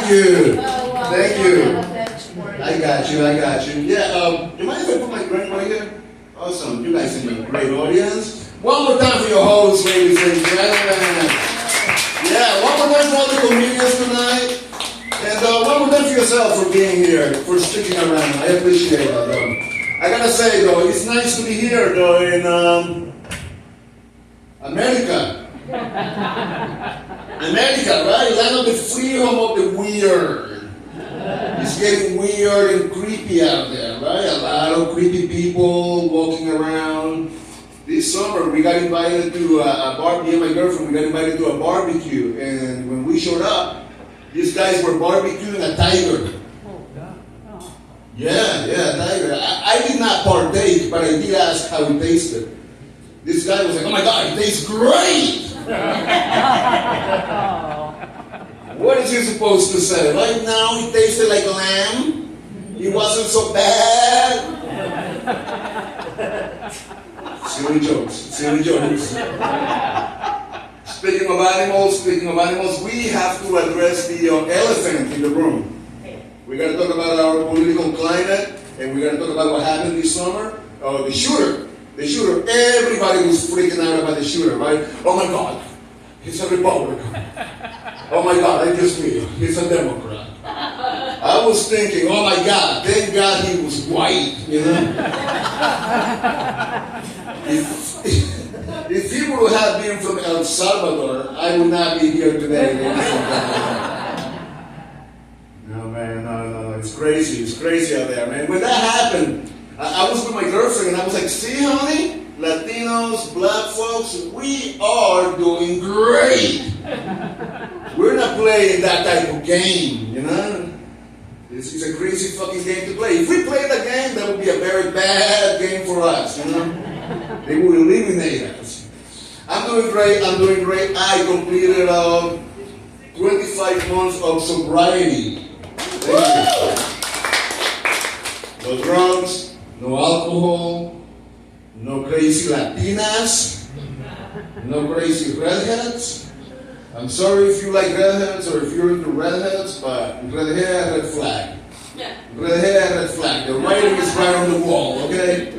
Thank you. Thank you. I got you. Yeah, you mind if I put my grandma here? Awesome. You guys are a great audience. One more time for your hosts, ladies and gentlemen. Yeah, one more time for all the comedians tonight. And one more time for yourself for being here, for sticking around. I appreciate that, though. I gotta say, though, it's nice to be here, though, in America. America, right? Land of the freedom of the weird. It's getting weird and creepy out there, right? A lot of creepy people walking around. This summer, we got invited to a bar. Me and my girlfriend, we got invited to a barbecue. And when we showed up, these guys were barbecuing a tiger. Yeah, a tiger. I did not partake, but I did ask how it tasted. This guy was like, "Oh my God, it tastes great!" What is he supposed to say? Right now, it tasted like lamb. It wasn't so bad. Silly jokes. Speaking of animals, we have to address the elephant in the room. We got to talk about our political climate, and we got to talk about what happened this summer. The shooter. Everybody was freaking out about the shooter, right? Oh my God, he's a Republican. Oh my God, I just knew he's a Democrat. I was thinking, oh my God, thank God he was white, you know? If he would have been from El Salvador, I would not be here today. No, man, no. It's crazy out there, man. When that happened, I was with my girlfriend and I was like, see, honey, Latinos, black folks, we are doing great. We're not playing that type of game, you know? This is a crazy fucking game to play. If we played the game, that would be a very bad game for us, you know? They would eliminate us. I'm doing great. I completed 25 months of sobriety. No drugs, no alcohol, no crazy Latinas, no crazy redheads. I'm sorry if you like redheads or if you're into redheads, but red hair, red flag. Red hair, red flag. The writing is right on the wall, okay?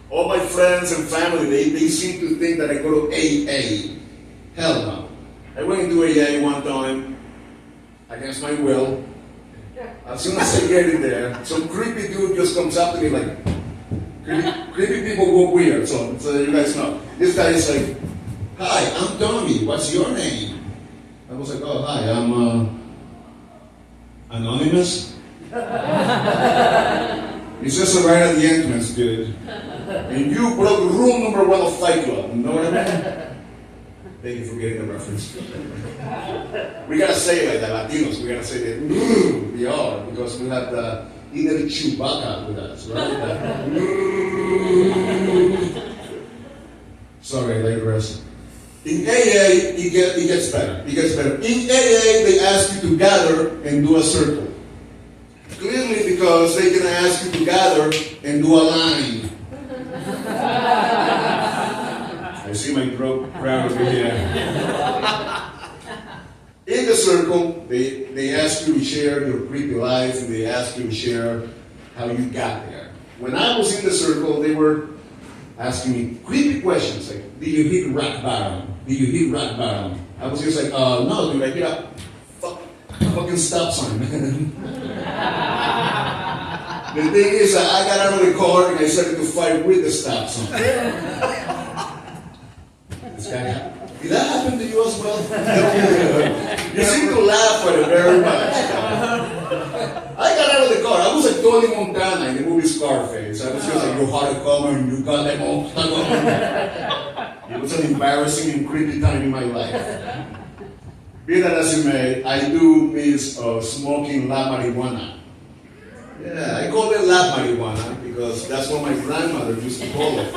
All my friends and family, they seem to think that I go to AA. Hell no. I went into AA one time, against my will. As soon as I get in there, some creepy dude just comes up to me like, creepy people go weird, so you guys know. This guy is like, hi, I'm Tommy, what's your name? I was like, oh, hi, I'm anonymous. It says it right at the entrance, dude. And you broke rule number 1 of Fight Club, you know what I mean? Thank you for getting the reference. We gotta say it like the Latinos, we gotta say that we are, because we have the inner Chewbacca with us, right? Sorry, I digress. In AA, it gets better. In AA, they ask you to gather and do a circle. Clearly because they can ask you to gather and do a line. I see my crowd over here. In the circle, they ask you to share your creepy life, and they ask you to share how you got there. When I was in the circle, they were asking me creepy questions like, did you hit rock bottom? I was just like, no, dude, I hit a fucking stop sign, man. The thing is, I got out of the car and I started to fight with the stop sign. This guy, did that happen to you as well? You seem to laugh at it very much. I got out of the car. I was like Tony Montana in the movie Scarface. I was just like, you're hard to cover and you got them all. It was an embarrassing and creepy time in my life. Be that as you may, I do miss smoking la marijuana. Yeah, I call it la marijuana because that's what my grandmother used to call it.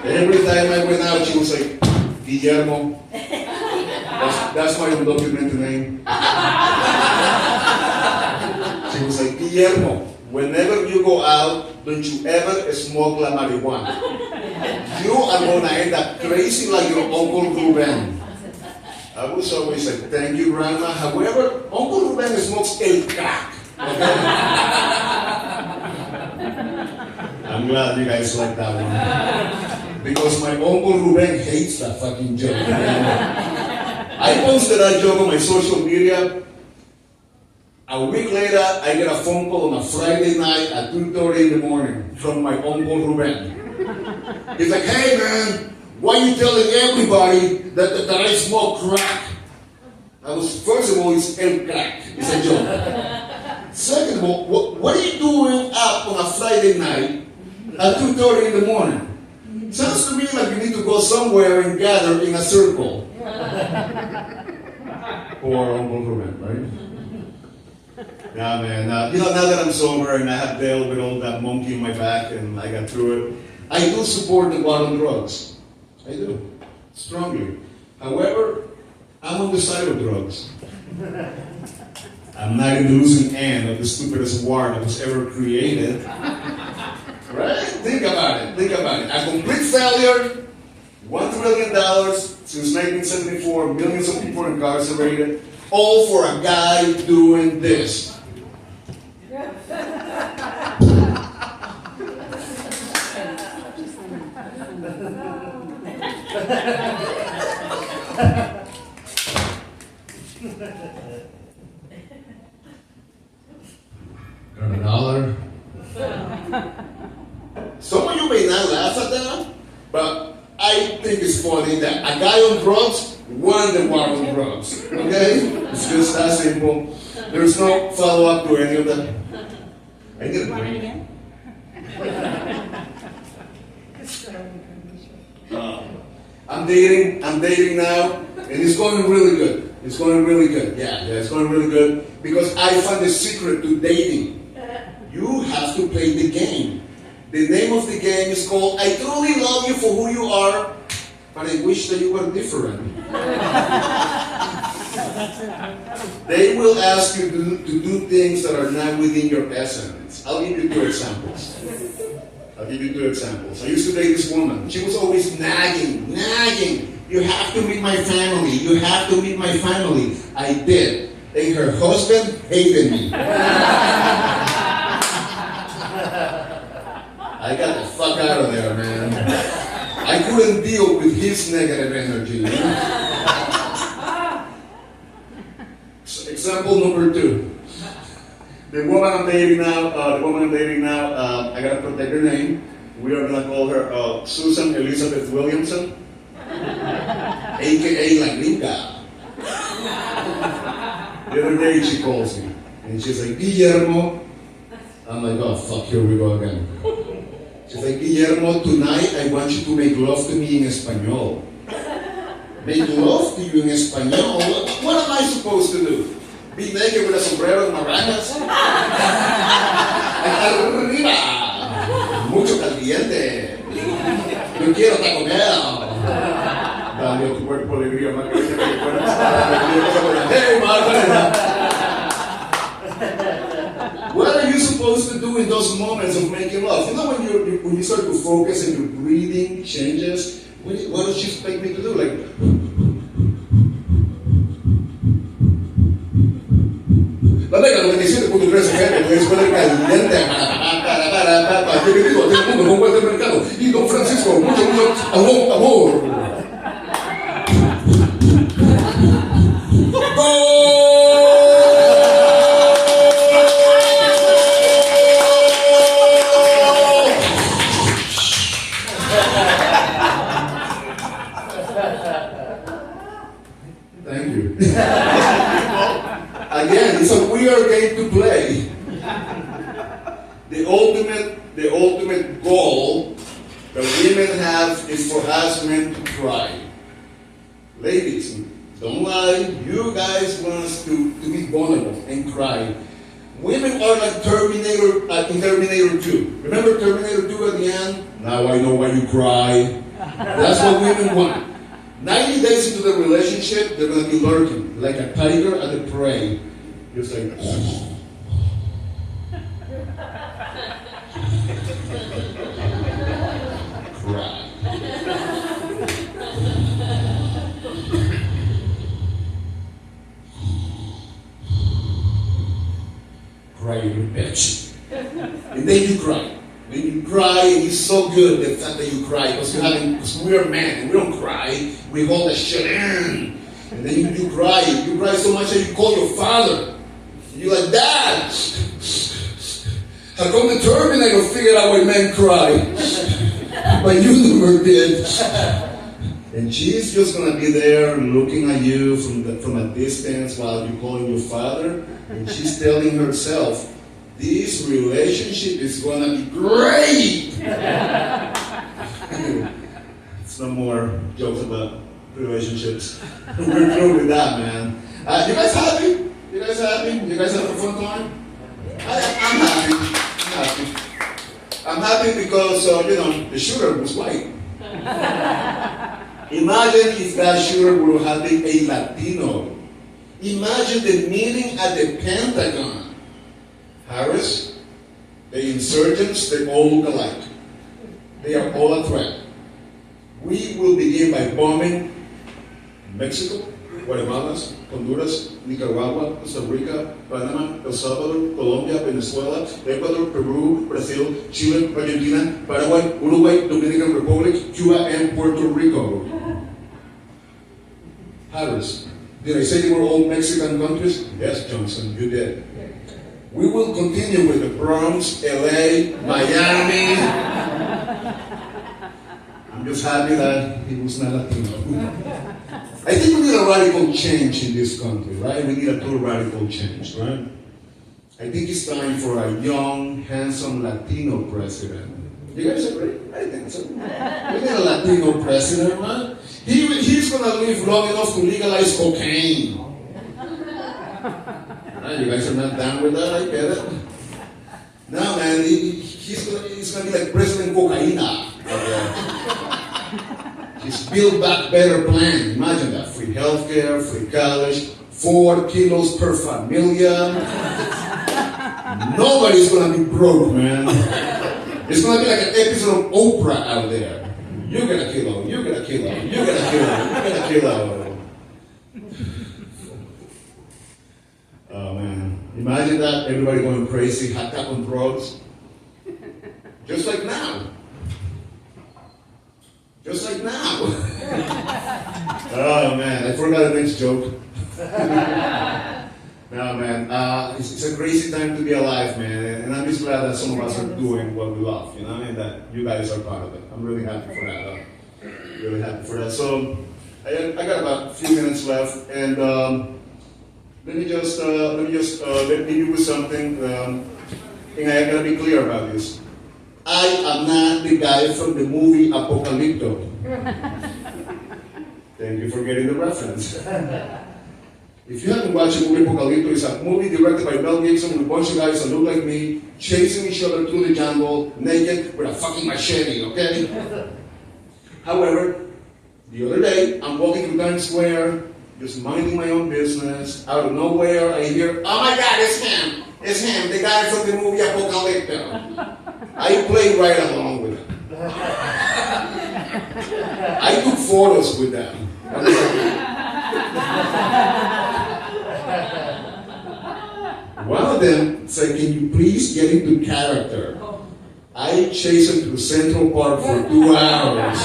Every time I went out, she was like, Guillermo. That's my undocumented name. She was like, Guillermo, whenever you go out, don't you ever smoke la marijuana. You are going to end up crazy like your Uncle Ruben. I was always like, thank you, Grandma. However, Uncle Ruben smokes el crack. Okay? I'm glad you guys like that one. Because my Uncle Ruben hates that fucking joke. I posted that joke on my social media. A week later, I get a phone call on a Friday night at 2:30 in the morning from my Uncle Ruben. He's like, hey man, why are you telling everybody that I smoke crack? First of all, it's el crack. It's a joke. Second of all, what are you doing up on a Friday night at 2:30 in the morning? Sounds to me like you need to go somewhere and gather in a circle. Or Uncle Ruben, right? Yeah, man. Now that I'm sober and I have dealt with all that monkey in my back and I got through it, I do support the war on drugs. I do. Strongly. However, I'm on the side of drugs. I'm not in the losing end of the stupidest war that was ever created. Right? Think about it. A complete failure, $1 trillion since 1974, millions of people incarcerated, all for a guy doing this. Got $1. Some of you may not laugh at that, but I think it's funny that a guy on drugs won the war on drugs. Okay? It's just that simple. There's no follow-up to any of that. I need a drink. I'm dating now, and it's going really good. Yeah, it's going really good. Because I found the secret to dating. You have to play the game. The name of the game is called, I truly love you for who you are, but I wish that you were different. They will ask you to do things that are not within your essence. I'll give you two examples. I used to date this woman. She was always nagging. You have to meet my family. I did. And her husband hated me. I got the fuck out of there, man. I couldn't deal with his negative energy. You know? So, example number 2. The woman I'm dating now, I gotta protect her name. We are gonna call her Susan Elizabeth Williamson, aka La Gringa. The other day she calls me, and she's like, Guillermo. I'm like, oh fuck, here we go again. She's like, Guillermo, tonight I want you to make love to me in Espanol. Make love to you in Espanol? What am I supposed to do? Be naked with a sombrero and maracas? Arriba! Mucho caliente. Yo quiero Taco Bell. Dame tu cuerpo alegría, más que ese que hey, what are you supposed to do in those moments of making love? You know when you start to focus and your breathing changes? What does she expect me to do? Like, la Mega 97.3 FM, es poder caliente, yo que digo, todo el mundo con vuelta al mercado, y Don Francisco, mucho amor. Thank you. Again, it's a weird game to play. The ultimate goal that women have is for us men to cry. Ladies, don't lie. You guys want us to be vulnerable and cry. Women are like Terminator in Terminator 2. Remember Terminator 2 at the end? Now I know why you cry. That's what women want. 90 days into the relationship, they're going to be lurking like a tiger at the prey. Just like, cry. bitch. And then you cry. Then you cry, and it's so good the fact that you cry, because we're men, and we don't cry. We hold that shit in. And then you cry. You cry so much that you call your father. You're like, Dad! How come the Terminator figured out why men cry? But you never did. And she's just gonna be there looking at you from a distance while you're calling your father, and she's telling herself, this relationship is gonna be great! It's no more jokes about relationships. We're through with that, man. You guys happy? You guys happy? You guys have a fun time? I'm happy. I'm happy because, the shooter was white. Imagine if that shooter would have been a Latino. Imagine the meeting at the Pentagon. Harris, the insurgents, they all look alike. They are all a threat. We will begin by bombing Mexico, Guatemala, Honduras, Nicaragua, Costa Rica, Panama, El Salvador, Colombia, Venezuela, Ecuador, Peru, Brazil, Chile, Argentina, Paraguay, Uruguay, Dominican Republic, Cuba, and Puerto Rico. Harris, did I say they were all Mexican countries? Yes, Johnson, you did. We will continue with the Bronx, LA, Miami. I'm just happy that he was not Latino. I think we need a radical change in this country, right? We need a total radical change, right? I think it's time for a young, handsome Latino president. You guys agree? I think so. We need a Latino president, right? He's going to live long enough to legalize cocaine. Right? You guys are not down with that? I get it. No, man, he's going to be like President Cocaina. His Build Back Better plan. Imagine that. Free healthcare, free college, 4 kilos per familia. Nobody's going to be broke, man. It's going to be like an episode of Oprah out there. You get a kilo, you get a kilo, you get a kilo, you get a kilo. Oh, man. Imagine that, everybody going crazy, hot tap on drugs. Just like now. Just like now. Oh, man, I forgot the next joke. No, man, it's a crazy time to be alive, man, and I'm just glad that some of us are doing what we love, and that you guys are part of it. I'm really happy for that. Really happy for that. So, I got about a few minutes left, and let me just leave you with something, and I gotta be clear about this. I am not the guy from the movie Apocalypto. Thank you for getting the reference. If you haven't watched the movie Apocalypto, it's a movie directed by Mel Gibson with a bunch of guys that look like me, chasing each other through the jungle, naked, with a fucking machete, okay? However, the other day, I'm walking through Times Square, just minding my own business. Out of nowhere, I hear, oh my God, it's him! It's him, the guy from the movie Apocalypto. I played right along with him. I took photos with them. One of them said, can you please get into character? I chased him to Central Park for 2 hours.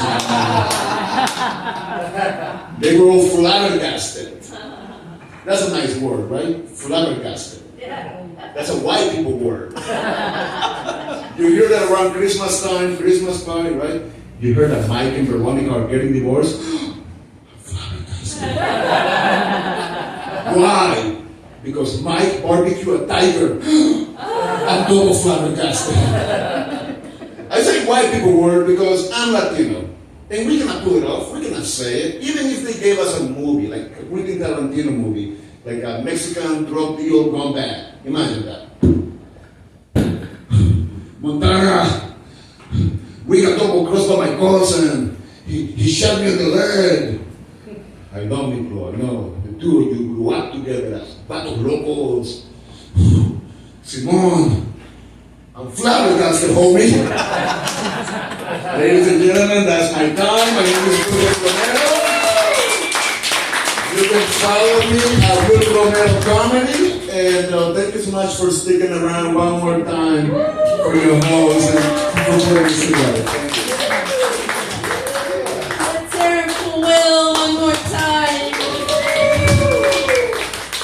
They were all flabbergasted. That's a nice word, right? Flabbergasted. That's a white people word. You hear that around Christmas time, Christmas party, right? You heard that Mike and Veronica are getting divorced? Flabbergasted. Why? Because Mike barbecued a tiger. I'm double flabbergasted. I say white people word because I'm Latino. And we cannot pull it off. We cannot say it. Even if they gave us a movie, like a Quentin Tarantino movie, like a Mexican drug deal gone bad. Imagine that. Montana, we got double crossed by my cousin. He shot me in the leg. I know, Miklo, I know. The two of you grew up together as vatos locos. Simon, I'm flabbergasted, homie. Ladies and gentlemen, that's my time. My name is Romero. You can follow me at Will Romero Comedy. And thank you so much for sticking around one more time for your host and for putting this together. Thank you.